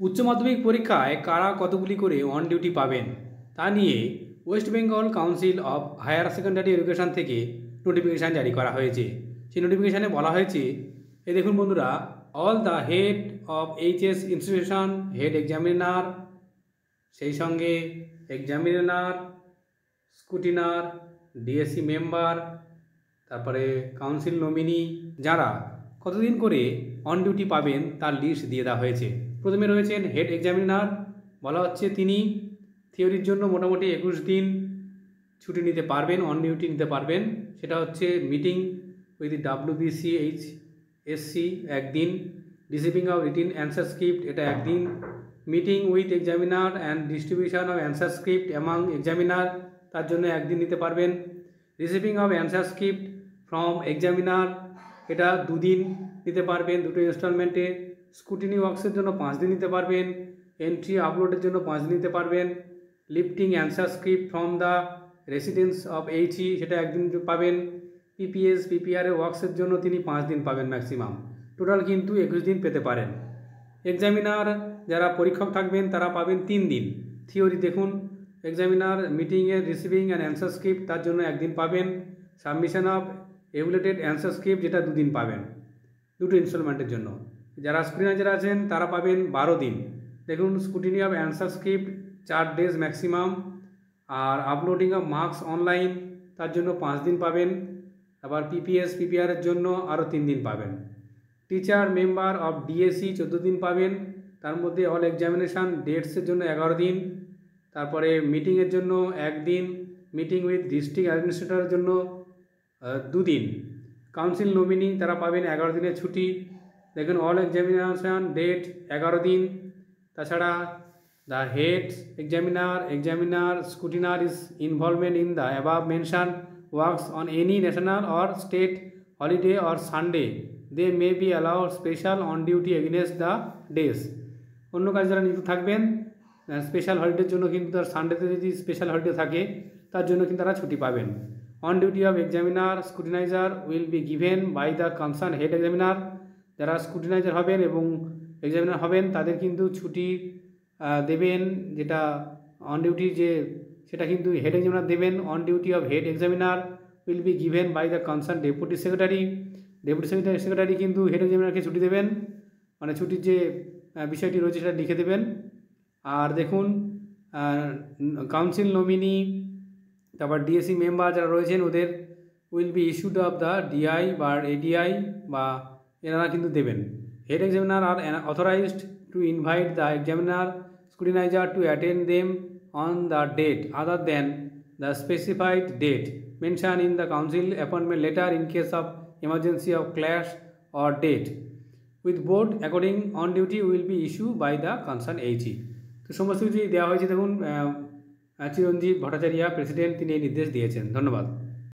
উচ্চ মাধ্যমিক পরীক্ষায় কারা কতগুলি করে অন ডিউটি পাবেন তা নিয়ে West Bengal council of higher secondary education থেকে নোটিফিকেশান জারি করা হয়েছে। সেই নোটিফিকেশানে বলা হয়েছে, এই দেখুন বন্ধুরা, all the head of HS institution, head examiner, সেই সঙ্গে এক্সামিনার, স্কুটিনার, ডিএসসি মেম্বার, তারপরে কাউন্সিল নমিনি, যারা কতদিন করে অন ডিউটি পাবেন তার লিস্ট দিয়ে দেওয়া হয়েছে। প্রথমে রয়েছেন হেড এক্সামিনার। বলা হচ্ছে তিনি থিওরির জন্য মোটামুটি 21 দিন ছুটি নিতে পারবেন, অন ডিউটি নিতে পারবেন। সেটা হচ্ছে মিটিং উইথ WBCHSC একদিন, receiving of written answer script এটা একদিন, meeting with examiner and distribution of answer script among examiner তার জন্য একদিন নিতে পারবেন, receiving of answer script from examiner এটা 2 দিন নিতে পারবেন, 2টো ইনস্টলমেন্টে, স্কুটিনি ওয়ার্কসের জন্য 5 দিন নিতে পারবেন, এন্ট্রি আপলোডের জন্য 5 দিন নিতে পারবেন, lifting answer script from the residence of HE সেটা একদিন পাবেন, PPR ওয়ার্কসের জন্য তিনি 5 দিন পাবেন ম্যাক্সিমাম। টোটাল কিন্তু 21 দিন পেতে পারেন। এক্সামিনার যারা পরীক্ষক থাকবেন তারা পাবেন 3 দিন। থিওরি দেখুন, এক্সামিনার মিটিংয়ের রিসিভিং অ্যান্ড অ্যান্সার স্ক্রিপ্ট তার জন্য একদিন পাবেন, সাবমিশন অফ এভুলেটেড অ্যান্সার স্ক্রিপ্ট যেটা 2 দিন পাবেন, 2টো ইনস্টলমেন্টের জন্য। যারা স্ক্রিনাইজার আছেন তারা পাবেন 12 দিন। দেখুন, scrutiny of answer script 4 days maximum, আর আপলোডিং অফ মার্কস অনলাইন তার জন্য 5 দিন পাবেন, আবার PPR-এর জন্য আরও 3 দিন পাবেন। টিচার মেম্বার অফ DSE 14 দিন পাবেন, তার মধ্যে অল এক্সামিনেশান ডেটসের জন্য 11 দিন, তারপরে মিটিংয়ের জন্য 1 দিন, মিটিং উইথ ডিস্ট্রিক্ট অ্যাডমিনিস্ট্রেটরের জন্য 2 দিন, কাউন্সিল নমিনি তারা পাবেন 11 দিনের ছুটি। দেখুন, অল এক্সামিনেশান ডেট 11 দিন। তাছাড়া the head examiner scrutineer is involvement in the above mention works on any national or state holiday or Sunday they may be allowed special on duty against the days. অন্য কাজে যারা নিযুক্ত থাকবেন special হলিডের জন্য কিন্তু তার সানডেতে যদি স্পেশাল হলিডে থাকে তার জন্য কিন্তু তারা ছুটি পাবেন। On duty of examiner scrutiniser will be given by the concern head examiner. যারা স্কুটিনাইজার হবেন এবং এক্সামিনার হবেন তাদের কিন্তু ছুটি দেবেন, যেটা অন ডিউটি সেটা কিন্তু হেড এক্সামিনার দেবেন। On duty of head examiner will be given by the concern deputy secretary কিন্তু হেড এক্সামিনারকে ছুটি দেবেন, মানে ছুটির যে বিষয়টি রয়েছে সেটা লিখে দেবেন। আর দেখুন, কাউন্সিল নমিনি, তারপর DSE মেম্বার যারা রয়েছেন ওদের will be issued of the DI বা ADI বা এনারা কিন্তু দেবেন। Head examiner are authorised to invite the examiner scrutiniser to attend them on the date other than the specified date mention in the council appointment letter in case of emergency of clash or date with board according on duty will be issued by the concerned HE। তো সমস্ত কিছু দেওয়া হয়েছে। দেখুন, চিরঞ্জীব Bhattacharya president তিনি এই নির্দেশ দিয়েছেন। ধন্যবাদ।